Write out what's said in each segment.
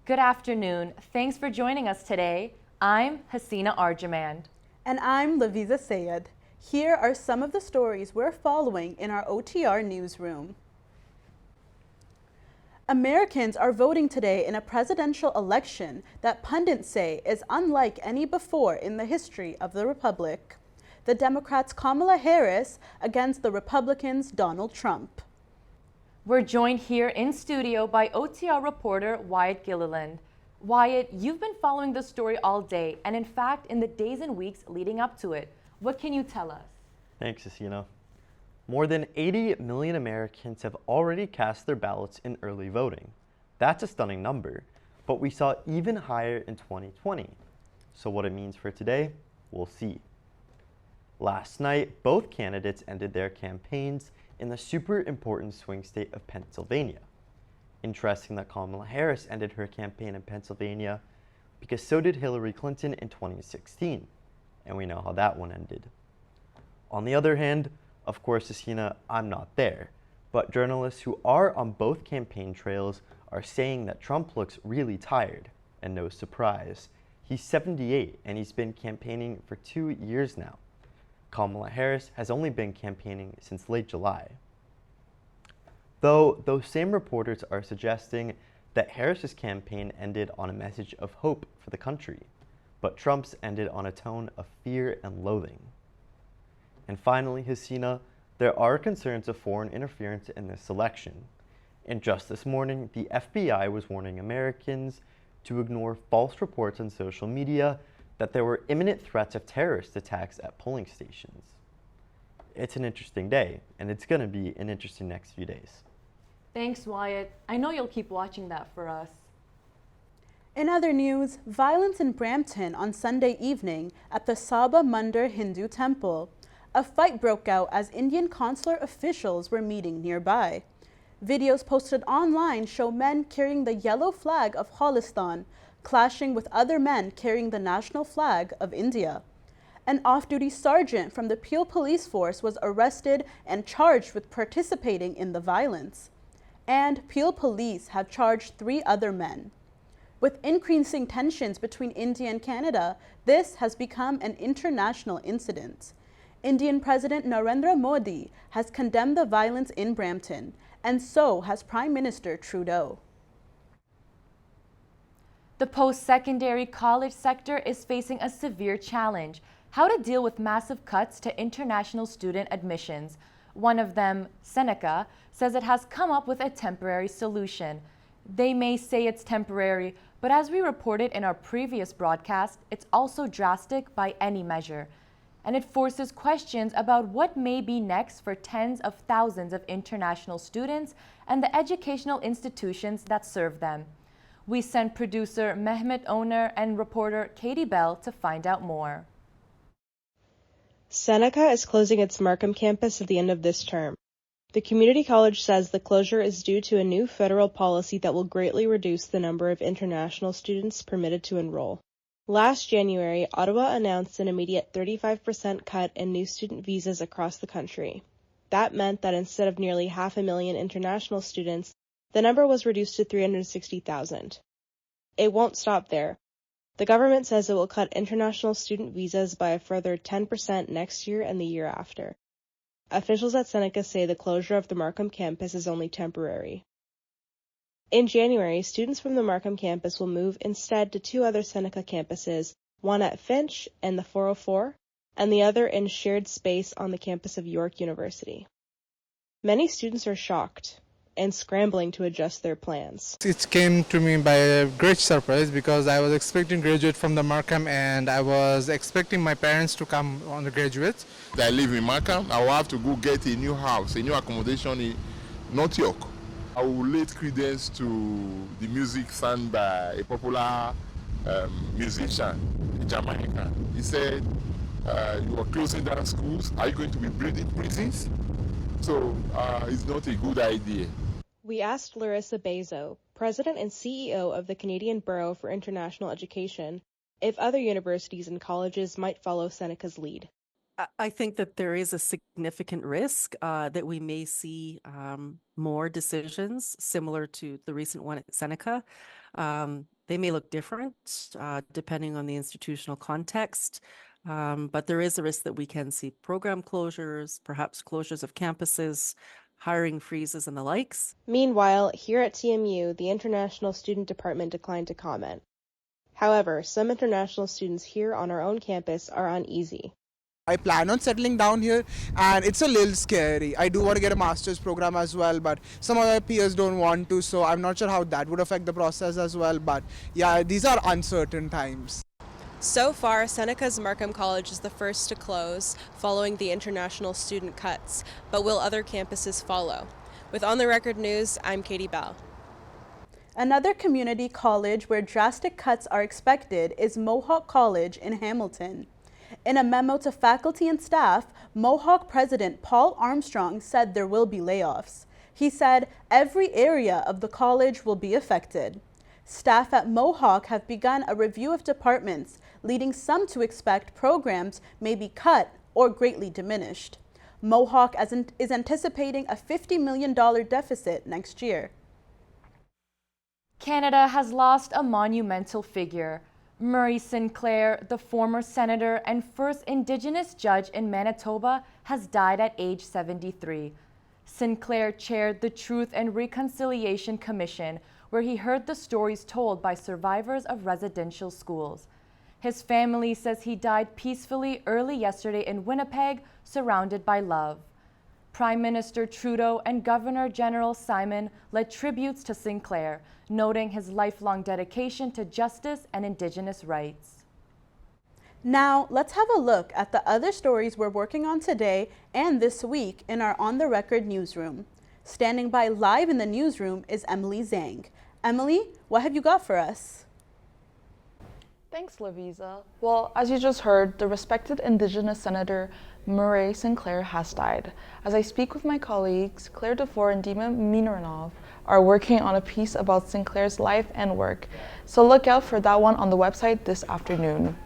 Good afternoon. Thanks for joining us today. I'm Hssena Arjmand. And I'm Laviza Syed. Here are some of the stories we're following in our OTR newsroom. Americans are voting today in a presidential election that pundits say is unlike any before in the history of the Republic. The Democrats' Kamala Harris against the Republicans' Donald Trump. We're joined here in studio by OTR reporter Wyatt Gilliland. Wyatt, you've been following this story all day, and in fact, in the days and weeks leading up to it. What can you tell us? Thanks, Hssena. More than 80 million Americans have already cast their ballots in early voting. That's a stunning number, but we saw even higher in 2020. So what it means for today, we'll see. Last night, both candidates ended their campaigns in the super important swing state of Pennsylvania. Interesting that Kamala Harris ended her campaign in Pennsylvania because so did Hillary Clinton in 2016, and we know how that one ended. On the other hand, of course, Hssena, I'm not there, but journalists who are on both campaign trails are saying that Trump looks really tired, and no surprise. He's 78 and he's been campaigning for 2 years now. Kamala Harris has only been campaigning since late July. Though those same reporters are suggesting that Harris's campaign ended on a message of hope for the country, but Trump's ended on a tone of fear and loathing. And finally, Hssena, there are concerns of foreign interference in this election. And just this morning, the FBI was warning Americans to ignore false reports on social media that there were imminent threats of terrorist attacks at polling stations. It's an interesting day, and it's going to be an interesting next few days. Thanks, Wyatt. I know you'll keep watching that for us. In other news, violence in Brampton on Sunday evening at the Saba Mandir Hindu temple. A fight broke out as Indian consular officials were meeting nearby. Videos posted online show men carrying the yellow flag of Khalistan clashing with other men carrying the national flag of India. An off-duty sergeant from the Peel police force was arrested and charged with participating in the violence. And Peel police have charged 3 other men. With increasing tensions between India and Canada, this has become an international incident. Indian President Narendra Modi has condemned the violence in Brampton, and so has Prime Minister Trudeau. The post-secondary college sector is facing a severe challenge: how to deal with massive cuts to international student admissions. One of them, Seneca, says it has come up with a temporary solution. They may say it's temporary, but as we reported in our previous broadcast, it's also drastic by any measure. And it forces questions about what may be next for tens of thousands of international students and the educational institutions that serve them. We sent producer Mehmet Oner and reporter Katie Bell to find out more. Seneca is closing its Markham campus at the end of this term. The community college says the closure is due to a new federal policy that will greatly reduce the number of international students permitted to enroll. Last January, Ottawa announced an immediate 35% cut in new student visas across the country. That meant that instead of nearly 500,000 international students, the number was reduced to 360,000. It won't stop there. The government says it will cut international student visas by a further 10% next year and the year after. Officials at Seneca say the closure of the Markham campus is only temporary. In January, students from the Markham campus will move instead to 2 other Seneca campuses, one at Finch and the 404, and the other in shared space on the campus of York University. Many students are shocked and scrambling to adjust their plans. It came to me by a great surprise because I was expecting graduate from the Markham and I was expecting my parents to come on the graduates. I live in Markham. I will have to go get a new house, a new accommodation in North York. I will lay credence to the music sung by a popular musician, a Jamaican. He said, you are closing down schools. Are you going to be building prisons? So it's not a good idea. We asked Larissa Bezo, president and CEO of the Canadian Bureau for International Education, if other universities and colleges might follow Seneca's lead. I think that there is a significant risk that we may see more decisions similar to the recent one at Seneca. They may look different depending on the institutional context, but there is a risk that we can see program closures, perhaps closures of campuses, hiring freezes, and the likes. Meanwhile, here at TMU, the International Student Department declined to comment. However, some international students here on our own campus are uneasy. I plan on settling down here, and it's a little scary. I do want to get a master's program as well, but some other peers don't want to, so I'm not sure how that would affect the process as well. But yeah, these are uncertain times. So far, Seneca's Markham College is the first to close, following the international student cuts. But will other campuses follow? With On the Record News, I'm Katie Bell. Another community college where drastic cuts are expected is Mohawk College in Hamilton. In a memo to faculty and staff, Mohawk President Paul Armstrong said there will be layoffs. He said every area of the college will be affected. Staff at Mohawk have begun a review of departments, leading some to expect programs may be cut or greatly diminished. Mohawk is anticipating a $50 million deficit next year. Canada has lost a monumental figure. Murray Sinclair, the former senator and first Indigenous judge in Manitoba, has died at age 73. Sinclair chaired the Truth and Reconciliation Commission, where he heard the stories told by survivors of residential schools. His family says he died peacefully early yesterday in Winnipeg, surrounded by love. Prime Minister Trudeau and Governor General Simon led tributes to Sinclair, noting his lifelong dedication to justice and Indigenous rights. Now, let's have a look at the other stories we're working on today and this week in our On the Record newsroom. Standing by live in the newsroom is Emily Zhang. Emily, what have you got for us? Thanks, Laviza. Well, as you just heard, the respected Indigenous Senator Murray Sinclair has died. As I speak with my colleagues, Claire Dufour and Dima Minoranov are working on a piece about Sinclair's life and work, so look out for that one on the website this afternoon.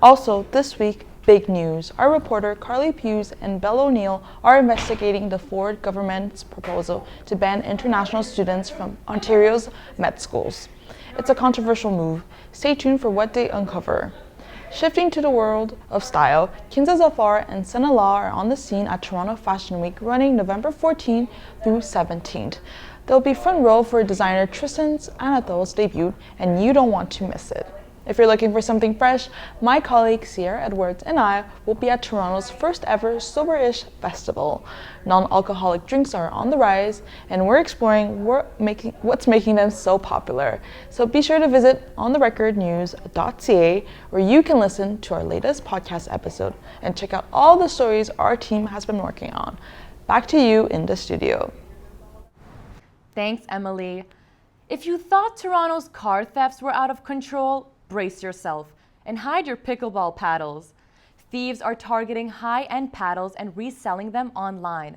Also, this week, big news. Our reporter Carly Hughes and Belle O'Neill are investigating the Ford government's proposal to ban international students from Ontario's med schools. It's a controversial move. Stay tuned for what they uncover. Shifting to the world of style, Kinza, Zafar and Seneca are on the scene at Toronto Fashion Week running November 14th through 17th. They'll be front row for designer Tristan Anathol's debut, and you don't want to miss it. If you're looking for something fresh, my colleague Sierra Edwards and I will be at Toronto's first ever Sober-ish festival. Non-alcoholic drinks are on the rise, and we're exploring what's making them so popular. So be sure to visit ontherecordnews.ca, where you can listen to our latest podcast episode and check out all the stories our team has been working on. Back to you in the studio. Thanks, Emily. If you thought Toronto's car thefts were out of control, brace yourself and hide your pickleball paddles. Thieves are targeting high-end paddles and reselling them online.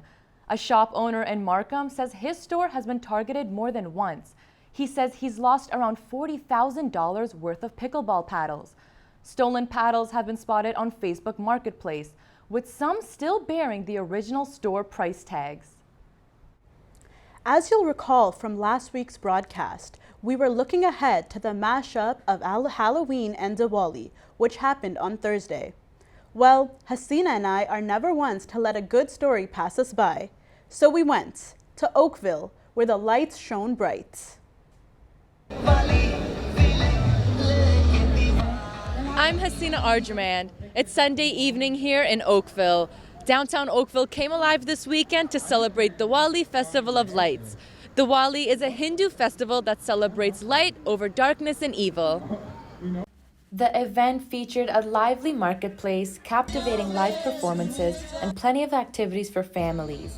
A shop owner in Markham says his store has been targeted more than once. He says he's lost around $40,000 worth of pickleball paddles. Stolen paddles have been spotted on Facebook Marketplace, with some still bearing the original store price tags. As you'll recall from last week's broadcast, we were looking ahead to the mashup of Halloween and Diwali, which happened on Thursday. Well, Hssena and I are never ones to let a good story pass us by. So we went to Oakville, where the lights shone bright. I'm Hssena Arjmand. It's Sunday evening here in Oakville. Downtown Oakville came alive this weekend to celebrate Diwali Festival of Lights. Diwali is a Hindu festival that celebrates light over darkness and evil. The event featured a lively marketplace, captivating live performances, and plenty of activities for families.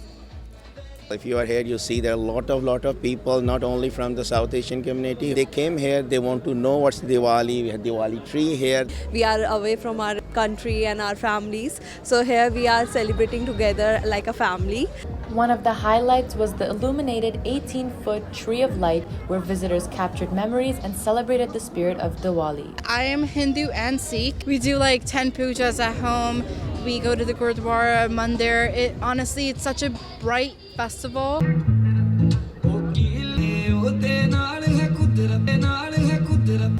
If you are here, you see there are a lot of people, not only from the South Asian community. They came here, they want to know what's Diwali. We have Diwali tree here. We are away from our country and our families, so here we are celebrating together like a family. One of the highlights was the illuminated 18-foot tree of light, where visitors captured memories and celebrated the spirit of Diwali. I am Hindu and Sikh. We do like 10 pujas at home. We go to the Gurdwara, Mandir. Honestly, it's such a bright festival.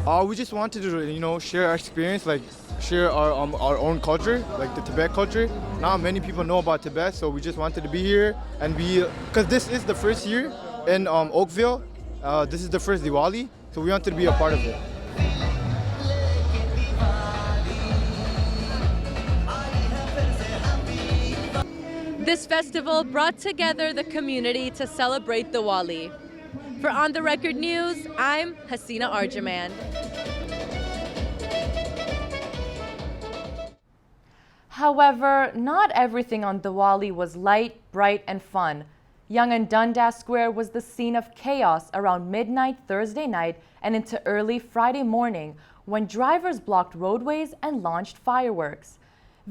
We just wanted to, share our experience, like share our own culture, like the Tibet culture. Not many people know about Tibet, so we just wanted to be here and because this is the first year in Oakville. This is the first Diwali, so we wanted to be a part of it. This festival brought together the community to celebrate Diwali. For On the Record News, I'm Hssena Arjmand. However, not everything on Diwali was light, bright, and fun. Yonge and Dundas Square was the scene of chaos around midnight Thursday night and into early Friday morning when drivers blocked roadways and launched fireworks.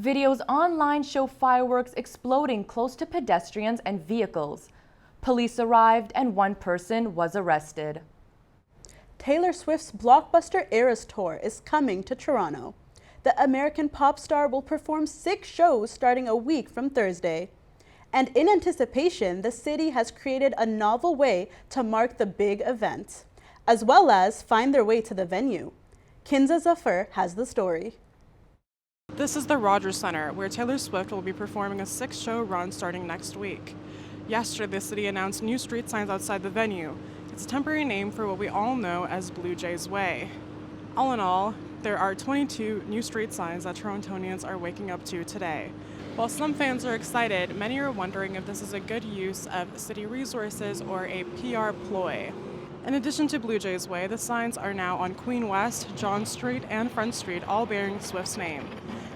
Videos online show fireworks exploding close to pedestrians and vehicles. Police arrived and one person was arrested. Taylor Swift's blockbuster Eras Tour is coming to Toronto. The American pop star will perform 6 shows starting a week from Thursday. And in anticipation, the city has created a novel way to mark the big event, as well as find their way to the venue. Kinza Zafar has the story. This is the Rogers Center, where Taylor Swift will be performing a 6-show run starting next week. Yesterday, the city announced new street signs outside the venue. It's a temporary name for what we all know as Blue Jays Way. All in all, there are 22 new street signs that Torontonians are waking up to today. While some fans are excited, many are wondering if this is a good use of city resources or a PR ploy. In addition to Blue Jays Way, the signs are now on Queen West, John Street, and Front Street, all bearing Swift's name.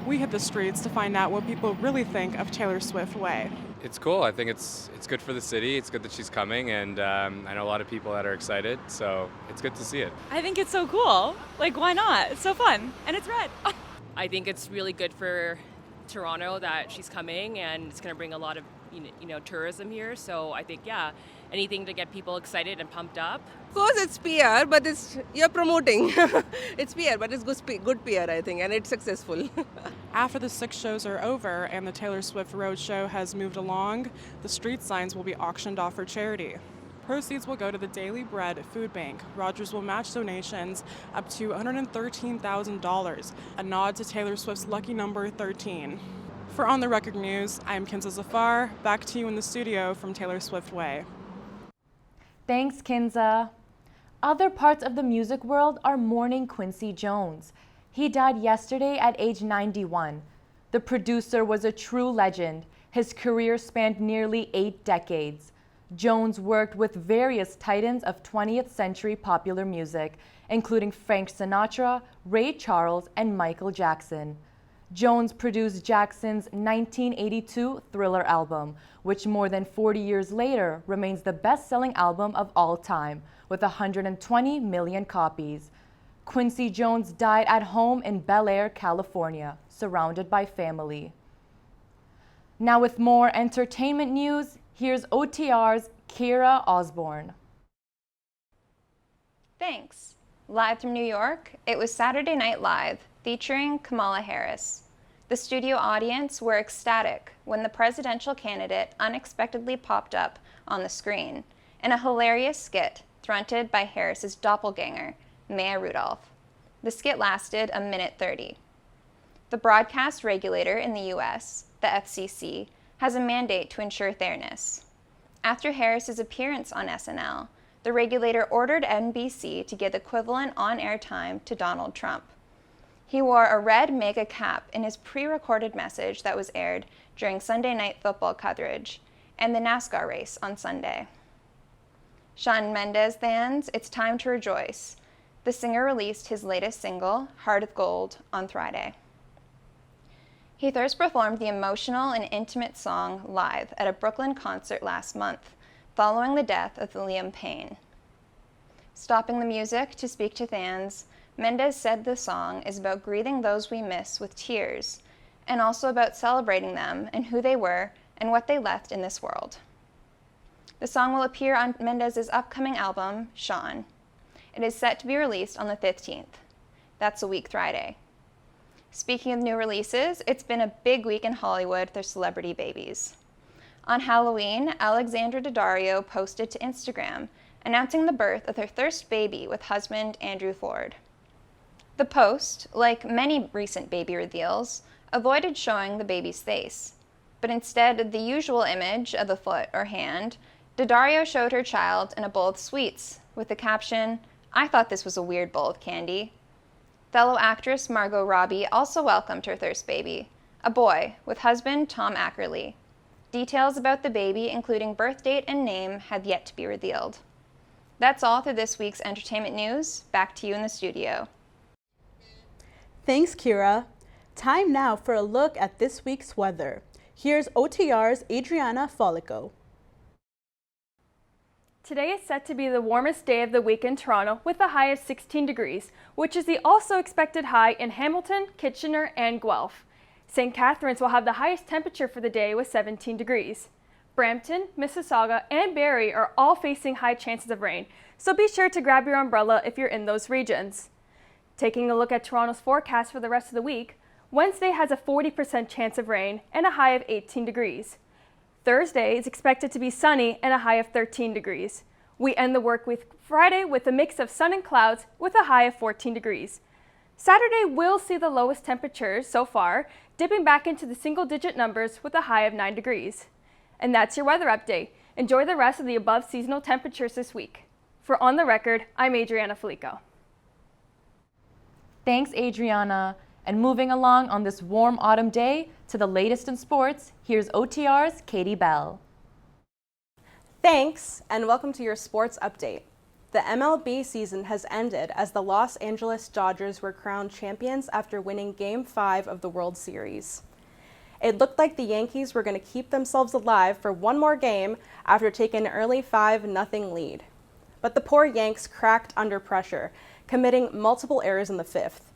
We hit the streets to find out what people really think of Taylor Swift Way. It's cool. I think it's good for the city. It's good that she's coming, and I know a lot of people that are excited, so it's good to see it. I think it's so cool. Like, why not? It's so fun, and it's red. I think it's really good for Toronto that she's coming, and it's going to bring a lot of tourism here. So I think, yeah, anything to get people excited and pumped up. Of course, it's PR, but you're promoting. It's PR, but it's good PR, I think, and it's successful. After the 6 shows are over and the Taylor Swift Road Show has moved along, the street signs will be auctioned off for charity. Proceeds will go to the Daily Bread Food Bank. Rogers will match donations up to $113,000, a nod to Taylor Swift's lucky number 13. For On the Record News, I'm Kinza Zafar. Back to you in the studio from Taylor Swift Way. Thanks, Kinza. Other parts of the music world are mourning Quincy Jones. He died yesterday at age 91. The producer was a true legend. His career spanned nearly 8 decades. Jones worked with various titans of 20th century popular music, including Frank Sinatra, Ray Charles, and Michael Jackson. Jones produced Jackson's 1982 Thriller album, which more than 40 years later remains the best-selling album of all time, with 120 million copies. Quincy Jones died at home in Bel Air, California, surrounded by family. Now with more entertainment news, here's OTR's Kiera Osborne. Thanks. Live from New York, it was Saturday Night Live, featuring Kamala Harris. The studio audience were ecstatic when the presidential candidate unexpectedly popped up on the screen in a hilarious skit fronted by Harris's doppelganger, Maya Rudolph. The skit lasted 1:30. The broadcast regulator in the U.S., the FCC, has a mandate to ensure fairness. After Harris's appearance on SNL, the regulator ordered NBC to give equivalent on-air time to Donald Trump. He wore a red MAGA cap in his pre-recorded message that was aired during Sunday night football coverage and the NASCAR race on Sunday. Shawn Mendes fans, it's time to rejoice. The singer released his latest single, Heart of Gold, on Friday. He first performed the emotional and intimate song live at a Brooklyn concert last month, following the death of Liam Payne. Stopping the music to speak to fans, Mendes said the song is about grieving those we miss with tears, and also about celebrating them and who they were and what they left in this world. The song will appear on Mendes' upcoming album, Shawn. It is set to be released on the 15th. That's a week Friday. Speaking of new releases, it's been a big week in Hollywood for celebrity babies. On Halloween, Alexandra Daddario posted to Instagram announcing the birth of her first baby with husband Andrew Ford. The post, like many recent baby reveals, avoided showing the baby's face, but instead the usual image of the foot or hand, Daddario showed her child in a bowl of sweets with the caption, "I thought this was a weird bowl of candy." Fellow actress Margot Robbie also welcomed her first baby, a boy, with husband Tom Ackerley. Details about the baby, including birth date and name, have yet to be revealed. That's all for this week's entertainment news. Back to you in the studio. Thanks, Kiera. Time now for a look at this week's weather. Here's OTR's Adriana Fallico. Today is set to be the warmest day of the week in Toronto with a high of 16 degrees, which is the also expected high in Hamilton, Kitchener, and Guelph. St. Catharines will have the highest temperature for the day with 17 degrees. Brampton, Mississauga, and Barrie are all facing high chances of rain, so be sure to grab your umbrella if you're in those regions. Taking a look at Toronto's forecast for the rest of the week, Wednesday has a 40% chance of rain and a high of 18 degrees. Thursday is expected to be sunny and a high of 13 degrees. We end the work week Friday with a mix of sun and clouds with a high of 14 degrees. Saturday will see the lowest temperatures so far, dipping back into the single-digit numbers with a high of 9 degrees. And that's your weather update. Enjoy the rest of the above seasonal temperatures this week. For On the Record, I'm Adriana Fallico. Thanks, Adriana. And moving along on this warm autumn day to the latest in sports, here's OTR's Katie Bell. Thanks, and welcome to your sports update. The MLB season has ended as the Los Angeles Dodgers were crowned champions after winning Game 5 of the World Series. It looked like the Yankees were going to keep themselves alive for one more game after taking an early 5-0 lead. But the poor Yanks cracked under pressure, committing multiple errors in the fifth.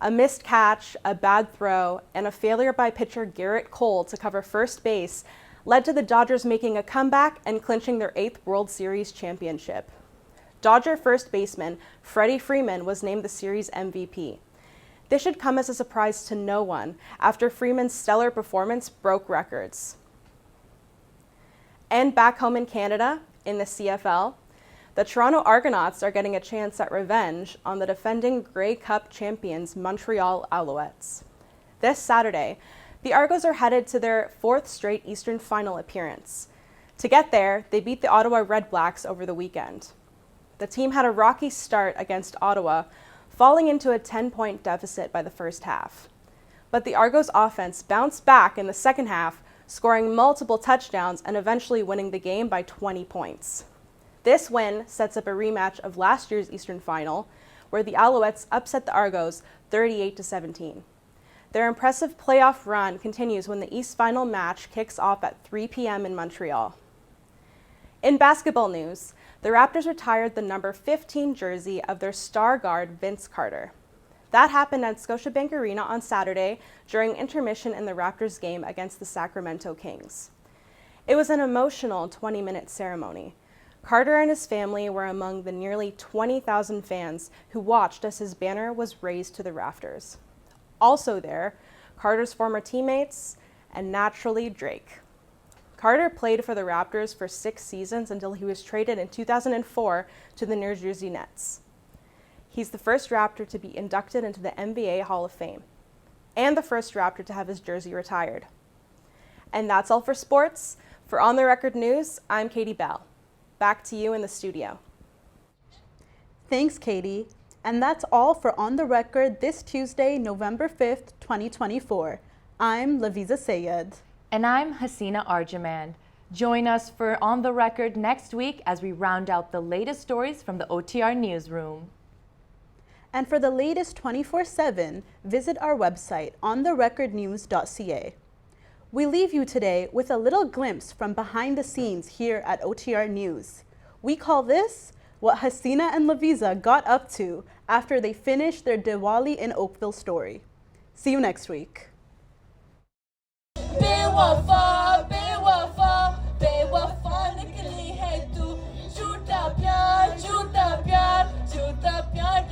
A missed catch, a bad throw, and a failure by pitcher Garrett Cole to cover first base led to the Dodgers making a comeback and clinching their 8th World Series championship. Dodger first baseman Freddie Freeman was named the series MVP. This should come as a surprise to no one after Freeman's stellar performance broke records. And back home in Canada, in the CFL, the Toronto Argonauts are getting a chance at revenge on the defending Grey Cup champions Montreal Alouettes. This Saturday, the Argos are headed to their 4th straight Eastern Final appearance. To get there, they beat the Ottawa Red Blacks over the weekend. The team had a rocky start against Ottawa, falling into a 10-point deficit by the first half. But the Argos offense bounced back in the second half, scoring multiple touchdowns and eventually winning the game by 20 points. This win sets up a rematch of last year's Eastern Final, where the Alouettes upset the Argos 38-17. Their impressive playoff run continues when the East Final match kicks off at 3 p.m. in Montreal. In basketball news, the Raptors retired the number 15 jersey of their star guard Vince Carter. That happened at Scotiabank Arena on Saturday during intermission in the Raptors game against the Sacramento Kings. It was an emotional 20-minute ceremony. Carter and his family were among the nearly 20,000 fans who watched as his banner was raised to the rafters. Also there, Carter's former teammates and naturally Drake. Carter played for the Raptors for 6 seasons until he was traded in 2004 to the New Jersey Nets. He's the first Raptor to be inducted into the NBA Hall of Fame, and the first Raptor to have his jersey retired. And that's all for sports. For On the Record News, I'm Katie Bell. Back to you in the studio. Thanks, Katie. And that's all for On the Record this Tuesday, November 5th, 2024. I'm Laviza Syed. And I'm Hssena Arjmand. Join us for On the Record next week as we round out the latest stories from the OTR newsroom. And for the latest 24/7, visit our website, ontherecordnews.ca. We leave you today with a little glimpse from behind the scenes here at OTR News. We call this what Hssena and Laviza got up to after they finished their Diwali in Oakville story. See you next week. झूठा प्यार झूठा प्यार